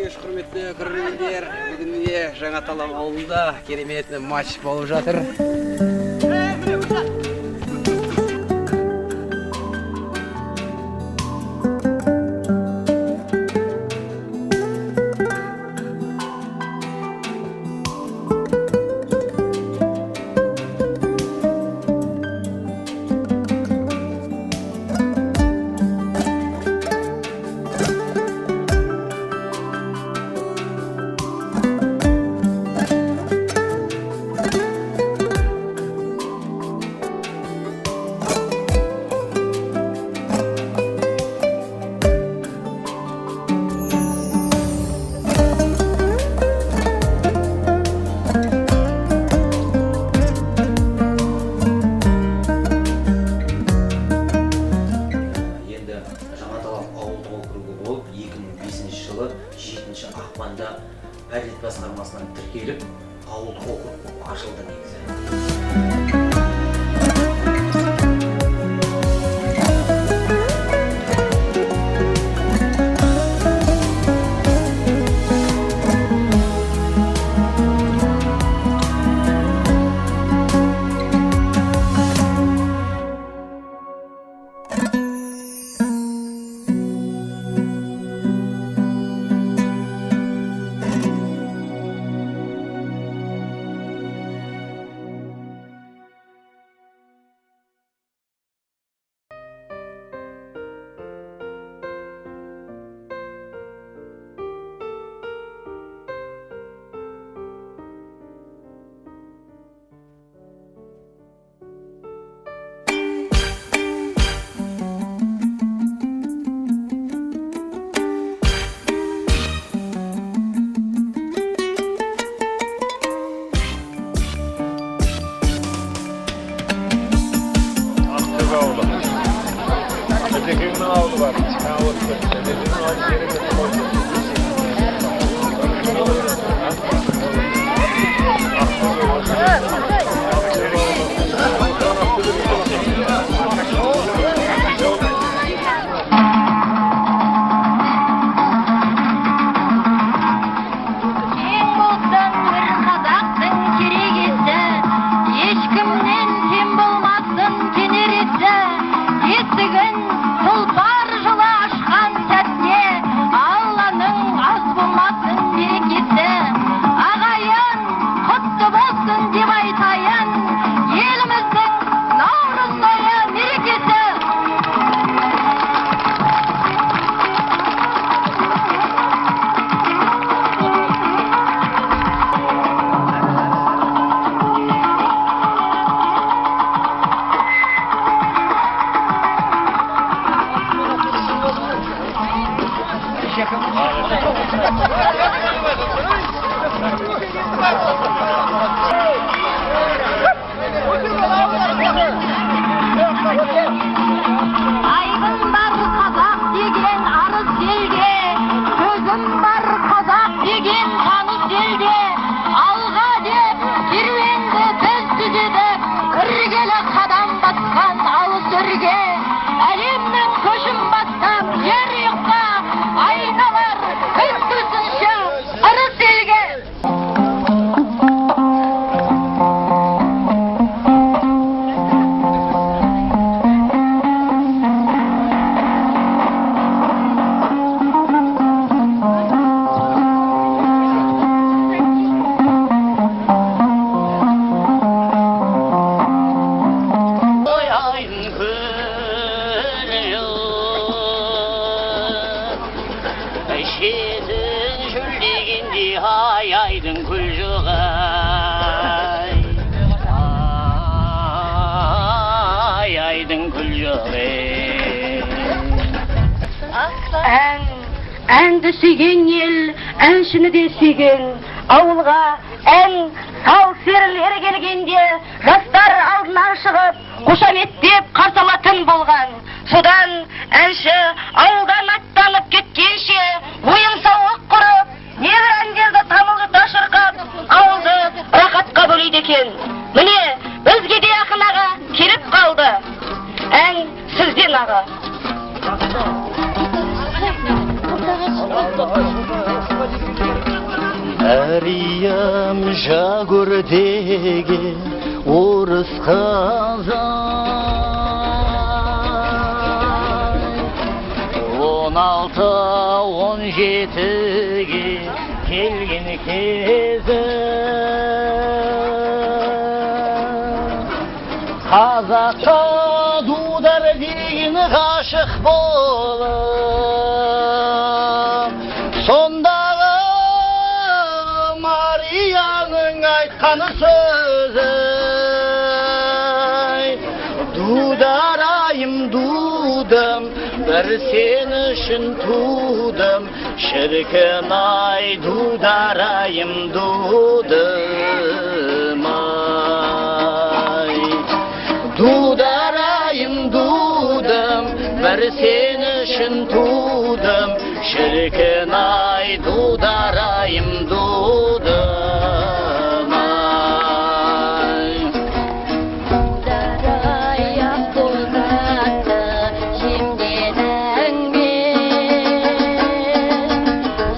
кеш, құрметті көрермендер. Бүгін Жаңаталап ауылында керемет матч болып жатыр. Ақпанда Әділет басқармасынан тіркеліп, ауылдық округ ашылды негізі. Ötekinin avlu var. Ayğın var Қазақ деген арыз елге, сөзім бар Қазақ деген таныс елге, алға деп керуенді біз түзедік, іргелі қадам басқан алыс өрге, әлемнің көшін бастап жер ұйыққа, айналар күн-күсінші ырыс елге. Ayydın Gülcüğay, ayydın Gülcüğay. Әнді сүйген ел, әншіні де сүйген, ауылға ән сал серілері келгенде, жастар алдынан шығып, қошаметтеп қарсы алатын болған. Содан әнші ауылдан аттанып кеткенше, ойын сауық құрып, небір әндерді тамылжыта шырқап, ауылды рақатқа бөлейді екен. Міне, бізге де ақын аға келіп қалды. Ән сізден аға. Maryam Jagurdagi o'ris qizim 16-17ga kelgan kezi Қазаққа дудар деген ғашық болып сондағы Марияның айтқаны сөзі дударайым дудым бір сен үшін тудым шіркін ай дударайым дудым ай дударайым дудым бір сен үшін тудым шіркін ай дударайым дудым ай Дударай ақбозатты жемдедің мен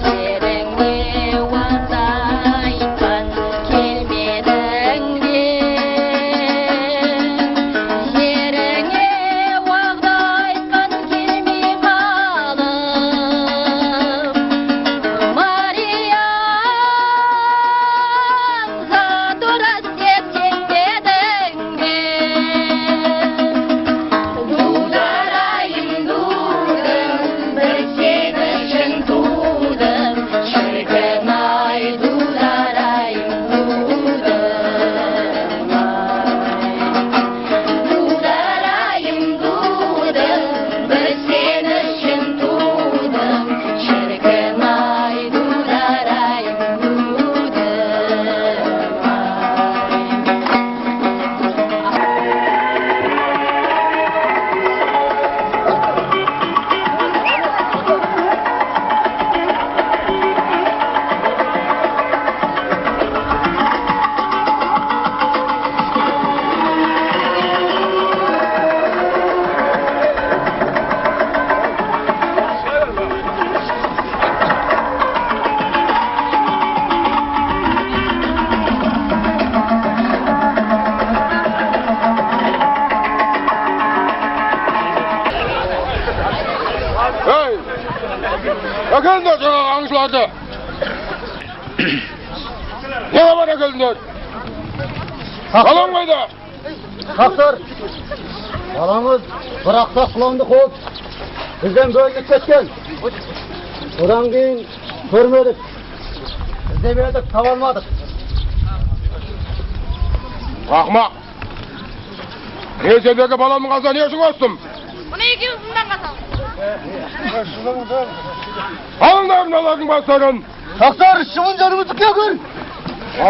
жеріңе уағда айтқан келмедің бе жеріңе уағда айтқан келмей қалып Мариям задурас деп сенбедің бе дударайым дудым бір сен үшін тудым шіркін ай дударайым дудым дударайым дудым бір сен үшін тудым шіркін ай дударайым Hey! Bakınlar sana аңшыларды. Неге бара келдіңдер? Балаң қайда? Тақсыр, балаңыз бір ақсақ құланды қуып, бізден бөлініп кеткен. Одан кейін көрмедік. Іздеп едік, таба алмадық. Ақмақ. Мен сендерге баламның қасына не үшін қостым? Бұны екеуі зындан қасал. Алыңдар мыналардың бастарын. Тақсыр, шыбын жанымызды көгір!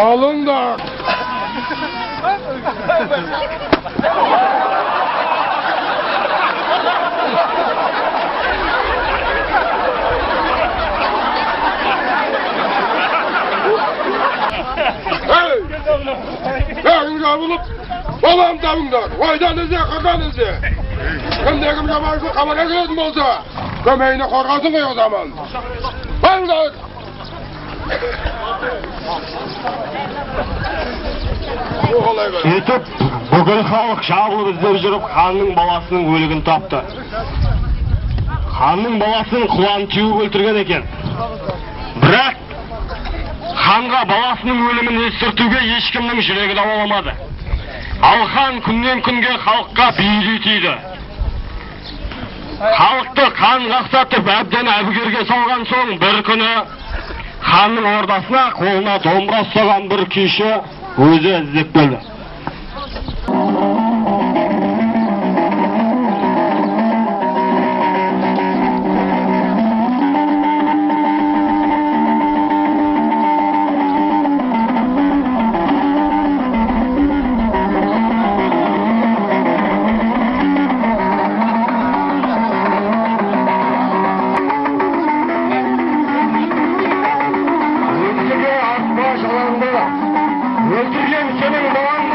Алыңдар. Hey! Бәрің жабылып, балам табыңдар. Ойдан ізде, қырдан ізде. Кімде-кімге баршы хабар әкелетін болса, көмейіне қорғасын ғой о zaman. Барыңдар! Сөйтіп, бүкіл халық шабылып іздеп жүріп ханның баласының өлігін тапты. Ханның баласын құлан теуіп өлтірген екен. Бірақ ханға баласының өлімін естіртуге ешкімнің жүрегі дауаламады. Ал хан күннен күнге халыққа бейіл етейді. Халықты қан қақсатып әбден әбігерге салған соң бір күні ханның ордасына қолына домбыра ұстаған бір күйші өзі іздеп келді. Өлтірген сенің балаңды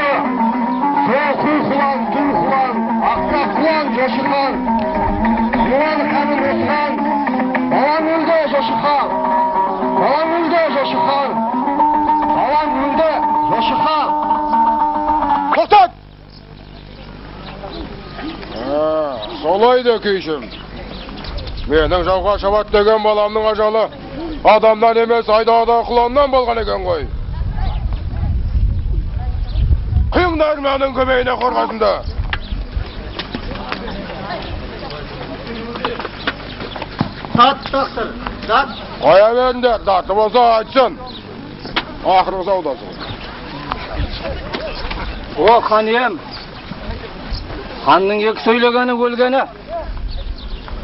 Haydi kүйшім. Менің жауға шабат деген баламның ажалы адамнан емес айдағада құланнан болған екен ғой. Қиыңдар менің көмейіне қорғасында. Тақтыр, тат. Қоя беріңдер, даты болса айтсын. Ақырғы саудасы. О, хан ием. Ханның екі сөйлегені өлгені.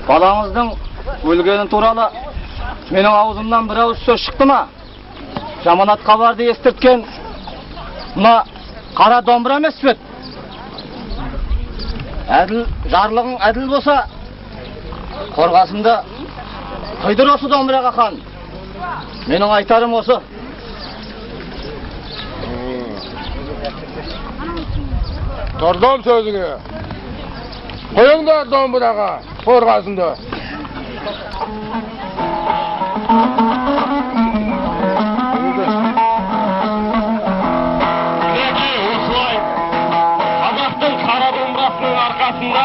Балаңыздың өлгені туралы менің аузымнан бір ауыз сөз шықты ма? Жаманат хабарды естірткен мына қара домбыра емес пе? Әділ, жарлығың әділ болса, қорғасымды қойдыр осы домбыраға хан. Менің айтарым осы. Тұрдым сөзіңе. Қойыңдар домбыраға, қорғасында. Мінекей осылай қазақтың қара домбырасының арқасында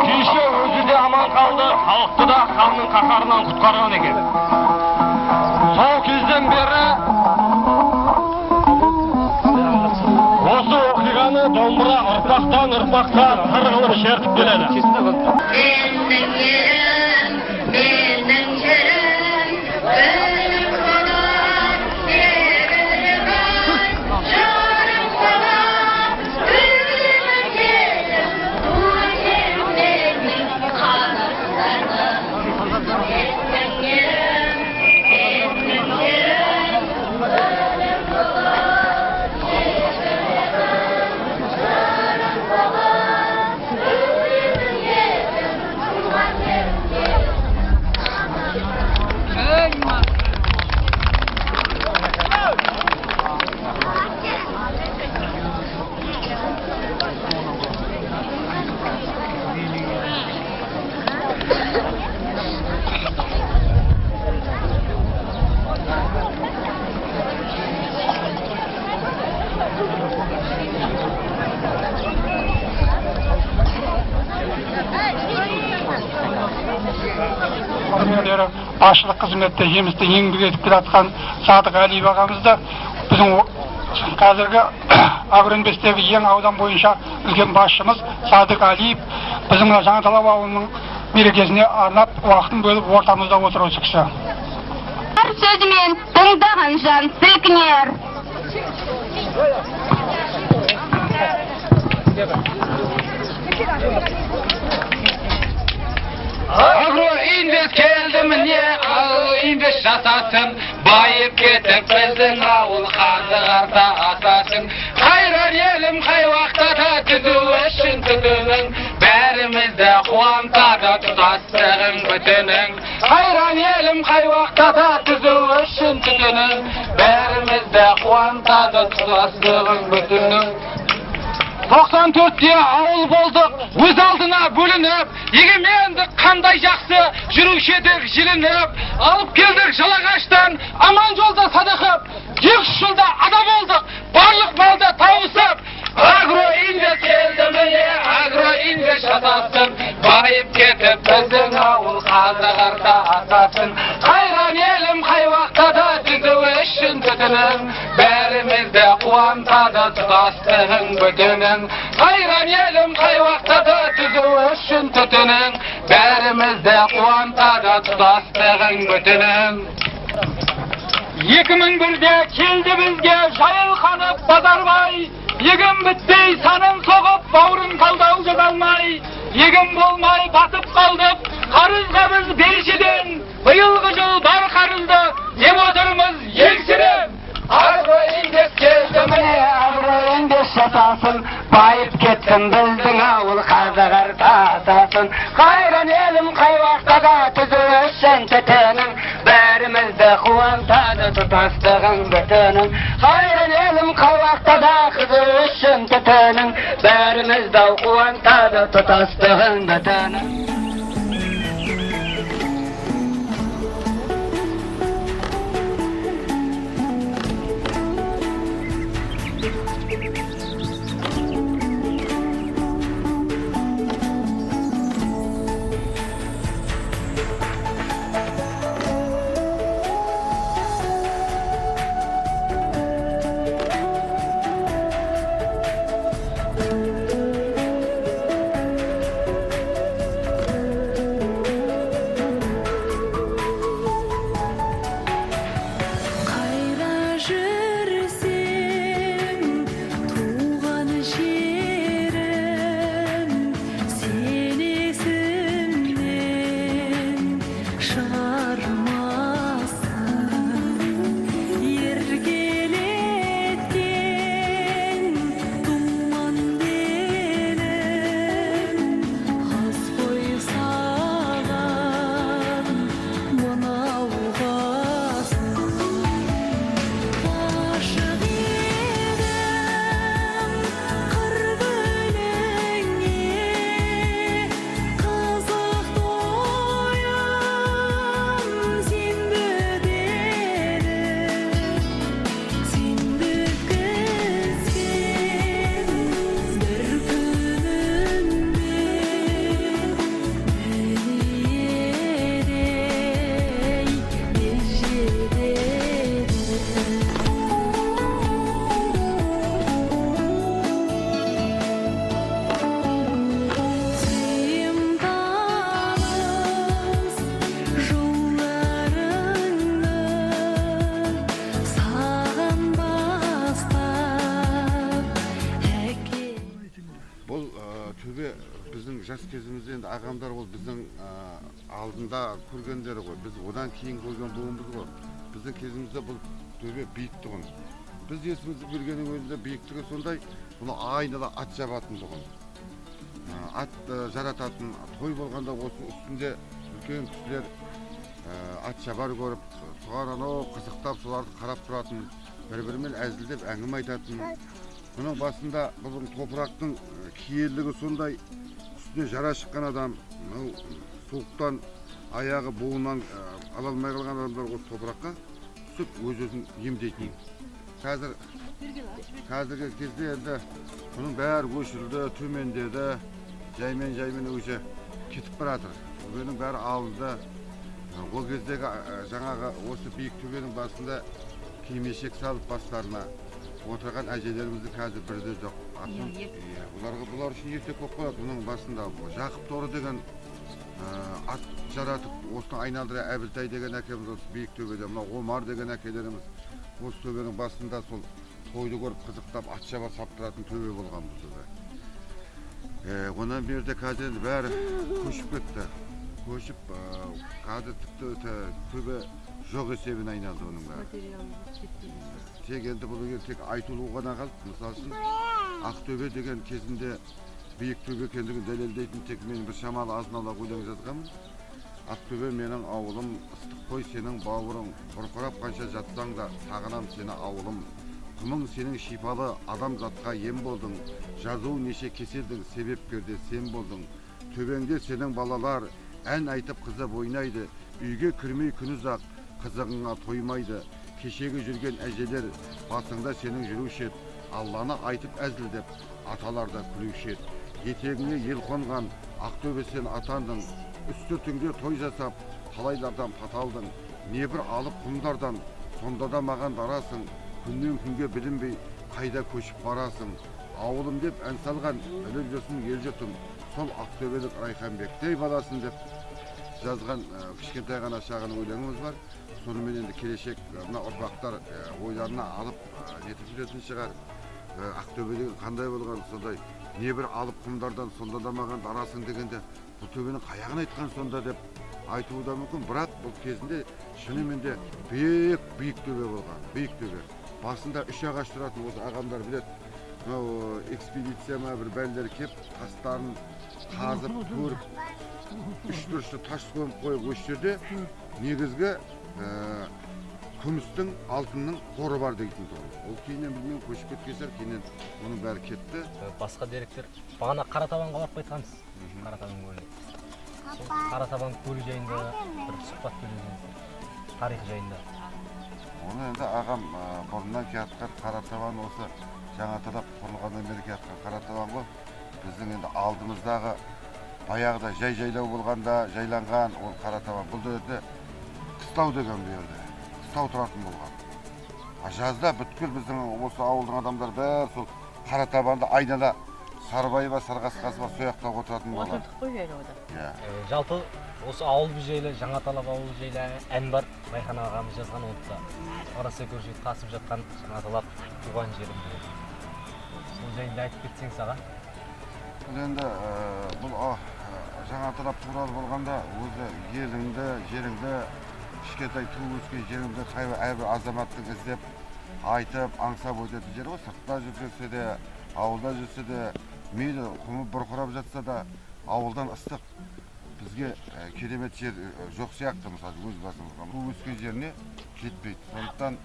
күйші өзі де аман қалды, халықты да ханның қаһарынан құтқарған екен. Сол кезден бері осы оқиғаны домбыра ұрпақтан ұрпаққа сырғылып шертіп келеді. Ашылық қызметте жемісті еңбек етіп келе жатқан Садық Әлиев ағамызды біздің қазіргі Агроинвесттегі ең аудан бойынша үлкен басшымыз Садық Әлиев біздің Жаңаталап ауылының мерекесіне арнап уақытын бөліп ортамызда отыр осы кісі. Сөзімен тыңдаған жан сілкінер. Агроинвест келді міне, агроинвест жасасын, байып кетіп біздің ауыл қазығарда асасын. Қайран елім қай уақытта түзу үшін түтінің, бәрімізді қуантады тұтастығың бүтінің. Қайран елім қай уақытта түзу үшін түтінің, бәрімізді қуантады тұтастығың бүтінің. 94-те ауыл болдық, өз алдына бөлініп, егеменді қандай жақсы жүруші едік желініп, алып келдік жалағаштан аман жолда садақып, 2 жылда ада болдық, барлық малда тауысып. Агроинвест келді міне, агроинвест жасасын, байып кетіп біздің ауыл қазағарда асасын. Қайран елім қай уақытта түзу үшін түтінің, бәрімізді қуантады тұтастығың бүтінің. Қайран елім қай уақытта түзу үшін түтінің, бәрімізді қуантады тұтастығың бүтінің. 2001-де келді бізге жайылқанып базарбай, егін бітпей санын соғып, бауырын қалдау жазалмай, егін болмай батып қалдық, қарызға біз белшеден, биылғы жыл бар қарызды, деп отырмыз еңсеріп. Агроинвест келді міне, агроинвест жасасын, байып кетсін біздің ауыл қазағарда асасын. Қайран елім қай уақытта түзу үшін түтінің, бәрімізді қуантады тұтастығың бүтінің. Қайран елім қай уақытта түзу үшін түтінің, бәрімізді қуантады тұтастығың бүтінің. ағамдар ол біздің алдында көргендері ғой. Біз одан кейін көрген буынбыз ғой. Біздің кезімізде бұл төбе биік тұғын. Біз есімізді білгеннің өзінде биіктігі сондай, бұны айнала ат жабатын тұғын. Ат жарататын, той болғанда осы үстінде үлкен кісілер ат шабар көріп, соған анау қызықтап соларды қарап тұратын, бір-бірімен әзілдеп әңгіме айтатын. Бұның басында бұл топырақтың киелігі сондай, үстіне жара шыққан адам, суықтан аяғы буыннан ала алмай қалған адамдар осы топыраққа түсіп өз-өзін емдейтін. Қазіргі кезде енді бұның бәрі өшірілді, төмендеді, жаймен өзі кетіп баратыр. Төбенің бәрі алынды. Ол кездегі жаңағы осы биік төбенің басында кимешек салып бастарына отырған әжелерімізді қазір бірде жоқ. Бұлар үшін ерте көп қояды. Бұның басында Жақып Торы деген ат жаратып, осыны айналдыра Әбілтай деген әкеміз осы биік төбеде, мына Омар деген әкелеріміз осы төбенің басында сол тойды көріп қызықтап ат шаба саптыратын төбе болған бұл төбе. Онан берде қазір бәрі көшіп кетті. Көшіп, қазір тіпті төбе жоқ есебін айналды оның бәрі. Тек енді бұл тек айтылу ғана қалды. Мысал үшін Ақтөбе деген кезінде биік төбе екендігін дәлелдейтін тек мен бір шамалы азын-аулақ өлең жазғанмын. Ақтөбе менің ауылым, ыстық қой сенің бауырың, бұрқырап қанша жатсаң да сағынам сені ауылым. Құмың сенің шипалы адамзатқа ем болдың, жазу неше кеселдің себепкерде сен болдың. Төбеңде сенің балалар ән айтып қызып ойнайды, үйге кірмей күн ұзақ қызығыңа тоймайды. Кешегі жүрген әжелер басыңда сенің жүруші еді, Алланы айтып әзілдеп аталарда күлуші еді. Етегіңе ел қонған Ақтөбе сен атандың, үсті түнге той жасап талайлардан паталдың. Небір алып құмдардан сонда да маған дарасың, күннен күнге білінбей қайда көшіп барасың. Ауылым деп ән салған өліп жүрсін ел жұртым, сол Ақтөбелік Райханбектей баласын деп жазған кішкентай ғана шағын өлеңіміз бар. Сонымен енді келешек мына ұрпақтар ойларына алып нетіп жүретін шығар. Ақтөбедегі қандай болған сондай небір алып құмдардан сонда да маған дарасың дегенде бұл төбенің қаяғын айтқан сонда деп айтуы да мүмкін. Бірақ бұл кезінде шынымен де биік төбе болған, биік төбе. Басында үш ағаш тұратын осы ағамдар біледі. Экспедиция ма бір бәлдер кеп тастарын қазып көріп үш бұрышты тас көміп қойып осы жерде негізгі күмістің, алтынның қоры бар дейтін тұғын. Ол кейіннен білмеймін көшіп кеткесер, кейіннен оның бәрі кетті. Басқа деректер, бағана Қаратабанға барып қайтқансыз. Қаратабан көлі. Қаратабан көлі жайында бір сұхбат беріңіз, тарихы жайында. Оны енді ағам бұрыннан келатқан Қаратабан осы жаңа тарап құрылғаннан бері келатқан Қаратабан ғой. Біздің енді алдымыздағы баяғыда жайлау болғанда жайланған ол Қаратабан. Бұл жерде қыстау деген бұл жерде. Қыстау тұратын болған. Жазда бүткіл біздің осы ауылдың адамдар бәрі сол Қаратабанды айнала Сарбаева, Сарғасқасова сояқтап отыратын болған. Жалпы осы ауыл жайлы, Жаңаталап ауылы жайлы ән бар. Майхан ағамыз жазған отта. Қараса көрші тасып жатқан Жаңаталап туған жерім деп. Сол жайында айтып кетсең саған. Бұл енді бұл Жаңаталап туралы болғанда өзі еліңді, жеріңді, кішкентай туып өскен жеріңді әрбір азаматтың іздеп айтып, аңсап өтетін жер ғой. Сыртта жүрсе де, ауылда жүрсе де, мейлі құмы бұрқырап жатса да, ауылдан ыстық. Бізге керемет жер жоқ сияқты, мысалы өз басымызға. Туып өскен жеріне жетпейді. Сондықтан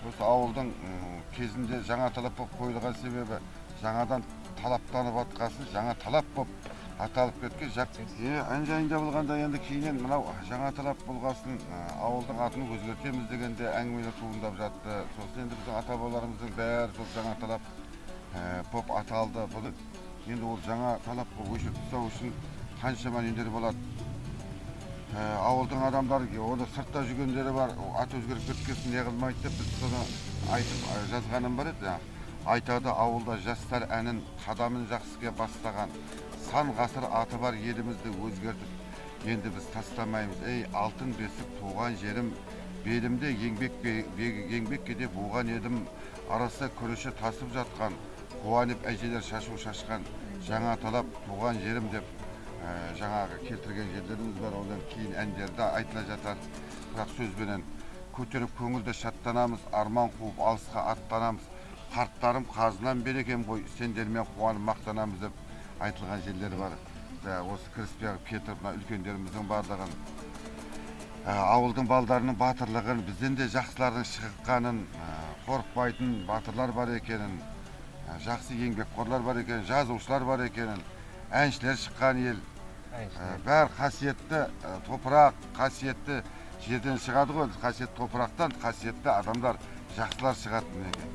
осы ауылдың кезінде Жаңаталап болып қойылған себебі жаңадан талаптанып атқасын, жаңа талап болып аталып кеткен жақ. Ән жайында болғанда енді кейінен мынау Жаңаталап болғасын ауылдың атын өзгертеміз дегенде әңгімелер туындап жатты. Сосын енді біздің ата-бабаларымыздың бәрі сол Жаңаталап болып аталды. Енді ол Жаңаталапқа өшіріп тастау үшін қаншама нелер болады. Ауылдың адамдары оны сыртта жүргендері бар, ат өзгеріп кеткесін не қылмайды деп біз соны айтып жазғаным бар еді. Айтады ауылда жастар әнін қадамын жақсыға бастаған, сан ғасыр аты бар елімізді өзгертіп, енді біз тастамаймыз. Ей алтын бесік туған жерім, белімде еңбекке де буған едім, арасы күріші тасып жатқан, қуанып әжелер шашу шашқан, Жаңаталап туған жерім деп жаңағы келтірген жерлерimiz бар. Одан кейін әндерді айтыла жатар. Бірақ сөзбенен көтеріп көңілді шаттанамыз, арман қуып алысқа аттанамыз. Қарттарым қазынан берекем ғой, сендермен қуанып мақтанамыз деп айтылған жерлер бар. Осы кіріспе кетіп, үлкендеріміздің барлығын, ауылдың балдарының батырлығын, бізден де жақсылардың шыққанын, қорықпайтын батырлар бар екенін, жақсы еңбекқорлар бар екенін, жазушылар бар екенін, әншілер шыққан ел. Бәр қасиетті топырақ, қасиетті жерден шығады ғой, қасиетті топырақтан қасиетті адамдар, жақсылар шығатын екен.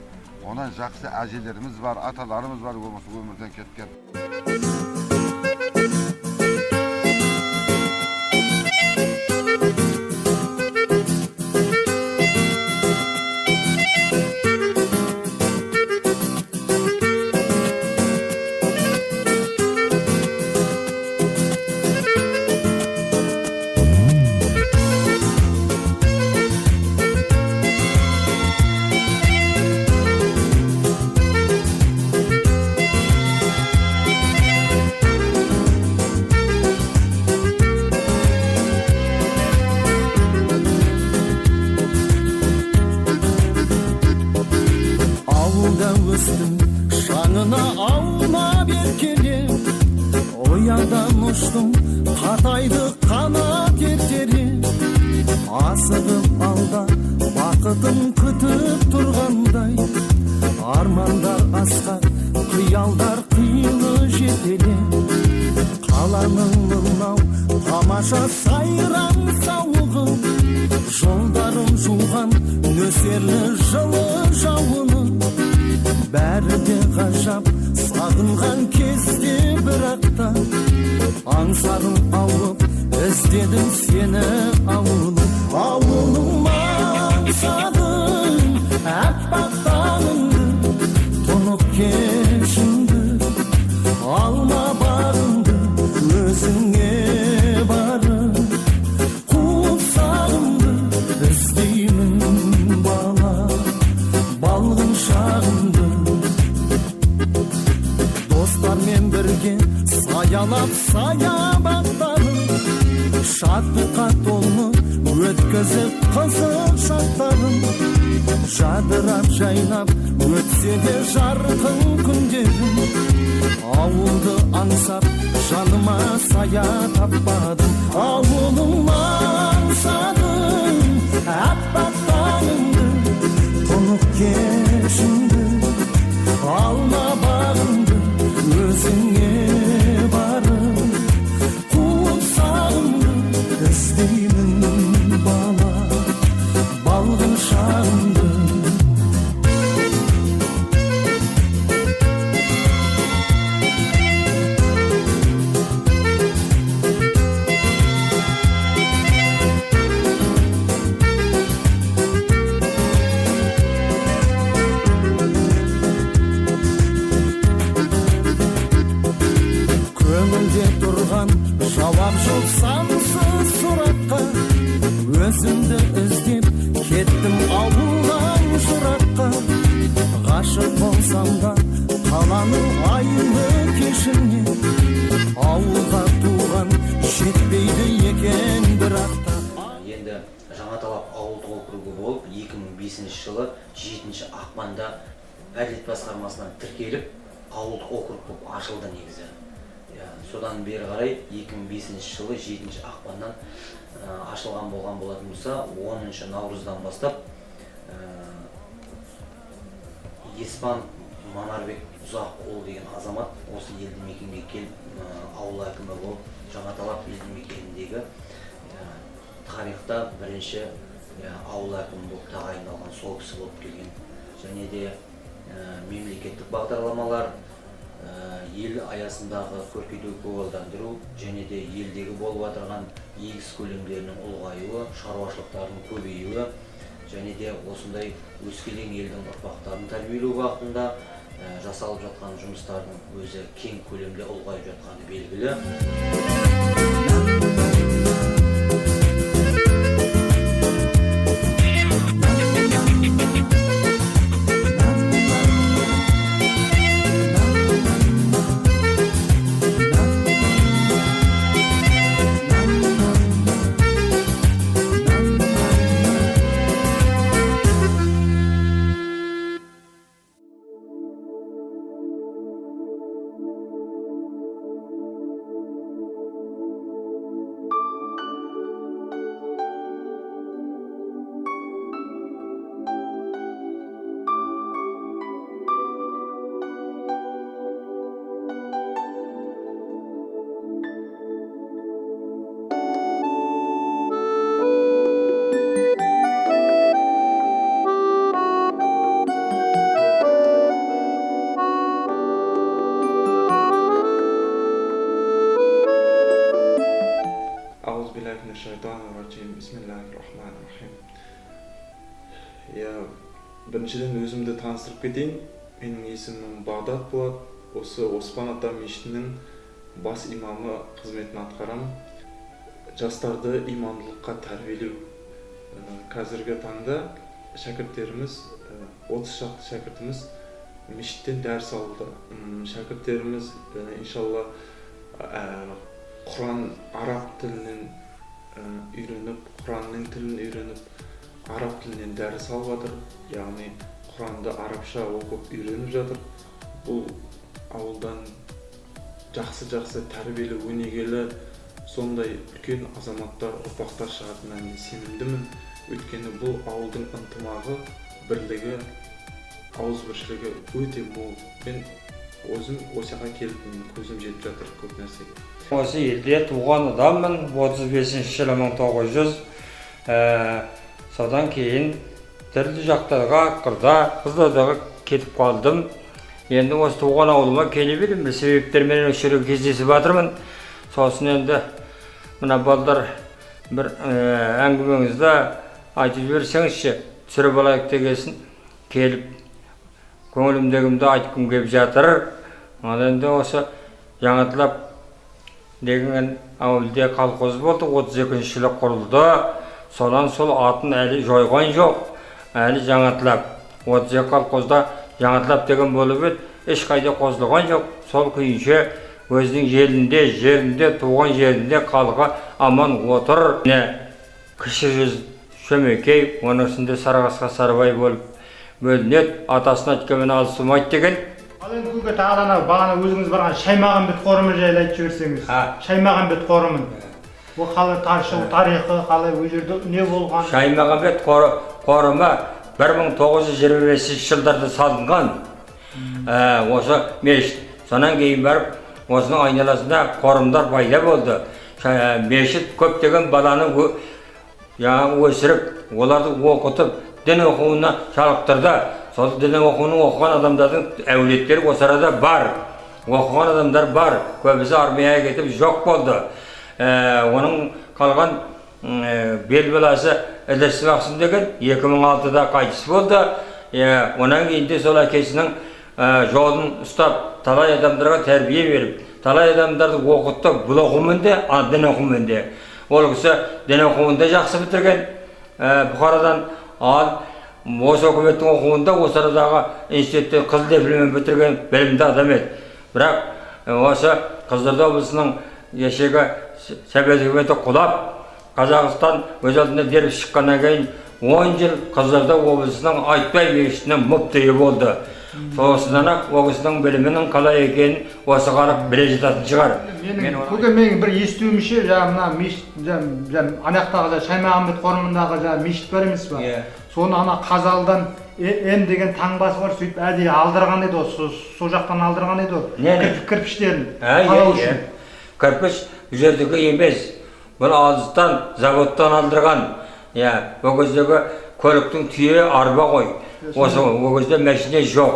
Онан жақсы әжелеріміз бар, аталарымыз бар, өмірден кеткен. Шаңына аунап еркелеп, оядан ұштым, қатайды қанат ертерек. Асығып алда бақытым күтіп тұрғандай, армандар асқақ, қиялдар қилы жетелеп. Қаланың мынау тамаша сайран сауығы, жолдарым жуған нөсерлі жылы жауыны. Бәрі де ғажап, сағынған кезде бірақта, аңсарым ауып, іздедім сені ауылым. Ауылым аңсадым, әппақ таңыңды, тұнып кешіңді, алма бағыңды, өзіңе барып, қуып сағымды, іздеймін бала, балғын шағымды. Достармен бірге саялап саябақтарын, шаттыққа толы өткізіп қызық шақтарын. Жадырап жайнап өтсе де жарқын күндерім, ауылды аңсап жаныма сая таппадым. Ауылым аңсадым, әппақ таңыңды, тұнық кешіңді, алма бағыңды, өзіңе барып, қуып сағымды, іздеймін бала, балғын шағымды. Көңілде тұрған жауап жоқ сансыз сұраққа, өзімді іздеп кеттім ауылдан жыраққа. Ғашық болсам да қаланың айлы кешіне, ауылға туған жетпейді екен бірақта. Енді Жаңаталап ауылдық округі болып 2005 жылы 7 ақпанда әділет басқармасынан тіркеліп, ауылдық округ болып ашылды негізі. Содан бері қарай 2005 жылы 7 ақпаннан ашылған болған болатын болса, 10 наурыздан бастап Еспан Манарбек Ұзақұл деген азамат осы елді мекенге келіп, ауыл әкімі болып, Жаңаталап елді мекеніндегі тарихта бірінші ауыл әкімі болып тағайындалған сол кісі болып келген. Және де мемлекеттік бағдарламалар, ел аясындағы көркейту көгалдандыру және де елдегі болып отырған егіс көлемдерінің ұлғаюы, шаруашылықтардың көбеюі және де осындай өскелең елдің ұрпақтарын тәрбиелеу бағытында жасалып жатқан жұмыстардың өзі кең көлемде ұлғайып жатқаны белгілі. Біріншіден өзімді таныстырып кетейін. Менің есімім Бағдат болады. Осы Оспан ата мешітінің бас имамы қызметін атқарамын. Жастарды имандылыққа тәрбиелеу. Қазіргі таңда шәкірттеріміз, 30 шақты шәкіртіміз мешіттен дәріс алуда. Шәкірттеріміз иншалла Құран араб тілінен үйреніп, Құранның тілін үйреніп, араб тілінен дәріс алып жатыр. Яғни Құранды арабша оқып үйреніп жатыр. Бұл ауылдан жақсы тәрбиелі, өнегелі, сондай үлкен азаматтар, ұрпақтар шығатынына мен сенімдімін. Өйткені бұл ауылдың ынтымағы, бірлігі, ауызбіршілігі өте мол. Мен өзім осыға келіп көзім жетіп жатыр көп нәрсеге. Осы елде туған адаммын, 35 жылы 1900. Содан кейін түрлі жақтарға, қырда, қыздардағы кетіп қалдым. Енді осы туған ауылыма келе берем, себептермен осы жерге кездесіп жатырмын. Сосын енді мына балдар бір әңгімеңізді айтып жіберсеңізші, түсіріп алайық дегесін келіп көңілімдегімді айтқым келіп жатыр. Енді осы Жаңаталап деген ауылда колхоз болды, 32 жылы құрылды. Сонан сол атын әлі жойған жоқ. Әлі Жаңаталап 32 колхозда Жаңаталап деген болып еді, ешқайда қосылған жоқ. Сол күйінше өзінің жерінде, туған жерінде қалға аман отыр. Кіші жүз Шөмекей, оның үстінде Сарғасқа Сарыбай болып бөлінеді. Атасын айтқанмен алысылмайды деген. Ал енді көке тағалана бағана өзіңіз барған Шаймағанбет қорымы жайлы айтып жіберсеңіз. Шаймағанбет қорымын. Бұл қалай тарихы, қалай ол жерде не болған? Шаймағанбет қорымы 1925 жылдарда салынған. Осы мешіт. Сонан кейін барып, осының айналасында қорымдар пайда болды. Мешіт көптеген баланы өсіріп, оларды оқытып, дін оқуына шалықтырды. Сол дін оқуының оқыған адамдардың әулеттері осы арада бар. Оқыған адамдар бар. Көбісі армияға кетіп жоқ болды. Оның қалған бел баласы Іліс Мақсым деген 2006-да қайтыс болды. Онан кейін де сол әкесінің жолын ұстап, талай адамдарға тәрбие беріп, талай адамдарды оқытты. Бұл оқумен де, дін оқумен де. Ол кісі дін оқуында жақсы бітірген. Бұқарадан ал осы өкіметтің оқуында осы арадағы институтте қызыл дипломмен бітірген білімді адам еді. Бірақ осы Қызылорда облысының кешегі Совет үкіметі құлап, Қазақстан өз алдына беріп шыққаннан кейін 10 жыл Қызылорда облысының Айтбай мешітінің мұптиы болды. Соғысынан-ақ оғысының білімінің қалай екенін осы қарап біле жататын шығар. Менің бір естуімше, мына мешіт, анақтағы Шаймағанбет қорымындағы мешіт бар емес па? Соны ана Қазалдан Н деген таңбасы бар, сөйтіп әдейі алдырған еді, сол жақтан алдырған еді, кірпіштерін қалау үшін. Кірпіш жердегі емес, бұл алыстан, заводтан алдырған. Ол кездегі көліктің түйе арба ғой. Ол кезде мәшіне жоқ.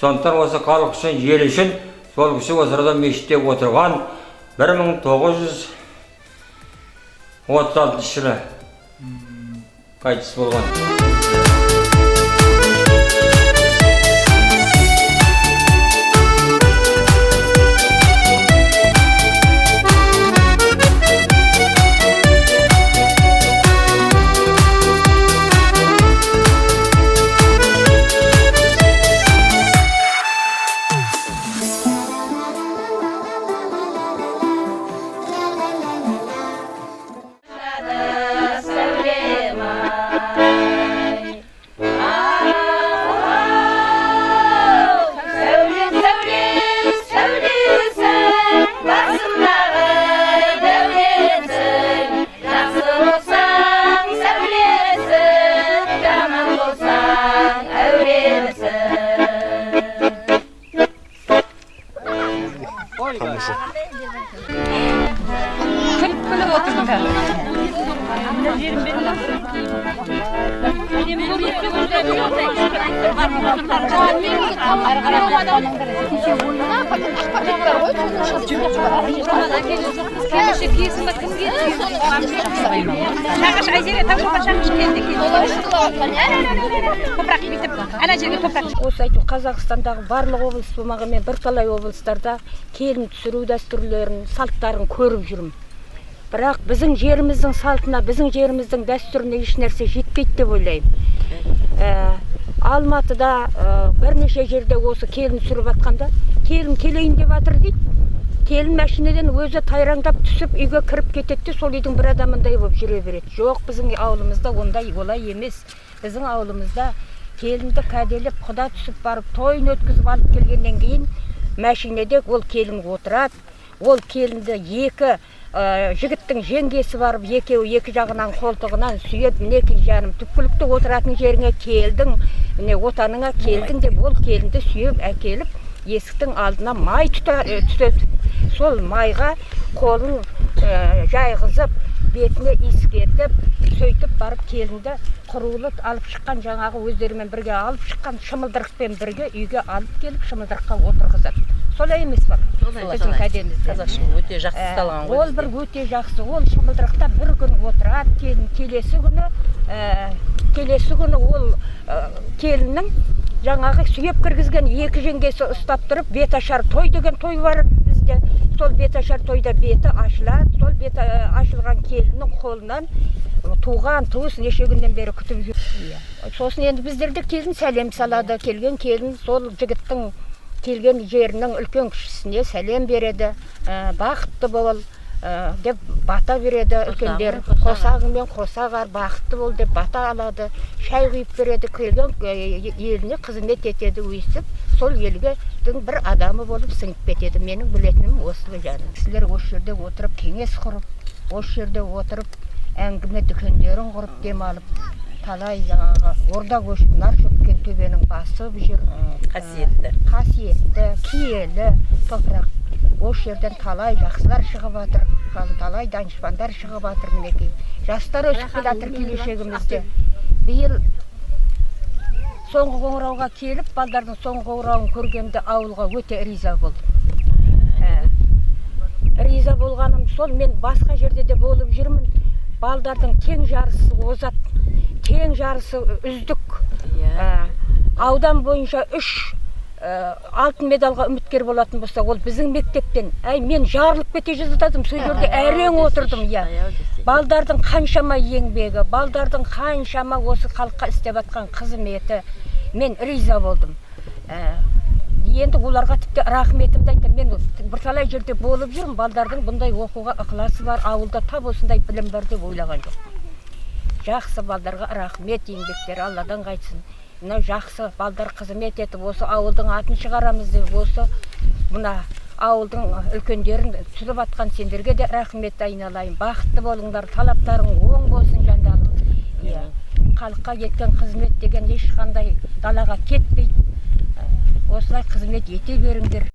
Сондықтан осы халық үшін, ел үшін, сол кісі осы арада мешітте отырған 1936 жылы қайтыс болған. Осы айту Қазақстандағы барлық облыс болмағанмен бірталай облыстарда келін түсіру дәстүрлерін, салттарын көріп жүрмін. Бірақ біздің жеріміздің салтына, біздің жеріміздің дәстүріне еш нәрсе жетпейді деп ойлаймын. Алматыда бірнеше жерде осы келін түсіріп жатқанда, келін келейін деп жатыр дейді. Келін машинадан өзі тайраңдап түсіп үйге кіріп кетеді, сол үйдің бір адамындай болып жүре береді. Жоқ, біздің ауылымызда ондай олай емес. Біздің ауылымызда келінді кәделеп құда түсіп барып тойын өткізіп алып келгеннен кейін машинеде ол келін отырады. Ол келінді екі жігіттің жеңгесі барып екеуі екі жағынан қолтығынан сүйеп, мінекей жаным түпкілікті отыратын жеріңе келдің, міне отаныңа келдің деп ол келінді сүйеп әкеліп есіктің алдына май түседі. Сол майға қолын жайғызып, бетіне иіскетіп, сөйтіп барып келінді құрулы алып шыққан жаңағы өздерімен бірге алып шыққан шымылдырықпен бірге үйге алып келіп шымылдырыққа отырғызады. Солай емес бар. Біздің кәдемізде. Өте жақсы салған ғой. Ол бір өте жақсы. Ол шымылдырықта бір күн отырады, келін келесі күні ол келіннің жаңағы сүйеп кіргізген екі жеңгесі ұстап тұрып, беташар той деген той бар бізде. Сол беташар тойда беті ашылады. Сол беті ашылған келіннің қолынан туған туыс неше күннен бері күтіп жүр. Сосын енді біздерде келін сәлем салады. Келген келін сол жігіттің келген жерінің үлкен кішісіне сәлем береді. Бақытты бол деп бата береді үлкендер. Қосағыңмен қосағар, бақытты бол деп бата алады. Шай құйып береді. Келген еліне қызмет етеді өйстіп. Сол елге бір адамы болып сіңіп кетеді. Менің білетінім осылы жаным. Кісілер осы жерде отырып кеңес құрып, осы жерде отырып әңгіме дүкендерін құрып демалып, талай жаңағы орда көшіп нар шөккен төбенің басып жүр. Қасиетті, киелі топырақ. Осы жерден талай жақсылар шығып жатыр, талай данышпандар шығып жатыр мінекей. Жастар өсіп келе жатыр келешегімізде. Биыл соңғы қоңырауға келіп, балдардың соңғы қоңырауын көргенде ауылға өте риза болдым. Риза болғаным сол, мен басқа жерде де болып жүрмін. Балдардың тең жарысы озат, тең жарысы үздік. Аудан бойынша 3 алтын медалға үміткер болатын болса, ол біздің мектептен. Мен жарылып кете жаздадым, сол жерде әрең отырдым. Балдардың қаншама еңбегі, балдардың қаншама осы халыққа істеп жатқан қызметі, мен риза болдым. Енді оларға тіпті рахметімді айтам. Мен бірталай жерде болып жүрмін, балдардың бұндай оқуға ықыласы бар, ауылда тап осындай білім бар деп ойлаған жоқ. Жақсы балдарға рахмет, еңбектері Алладан қайтсын. Мына жақсы балдар қызмет етіп, осы ауылдың атын шығарамыз деп, осы мына ауылдың үлкендерін түсіріп атқан сендерге де рахмет айналайын. Бақытты болыңдар, талаптарың оң болсын жандарым. Халыққа еткен қызмет деген ешқандай далаға кетпейді. Осылай қызмет ете беріңдер.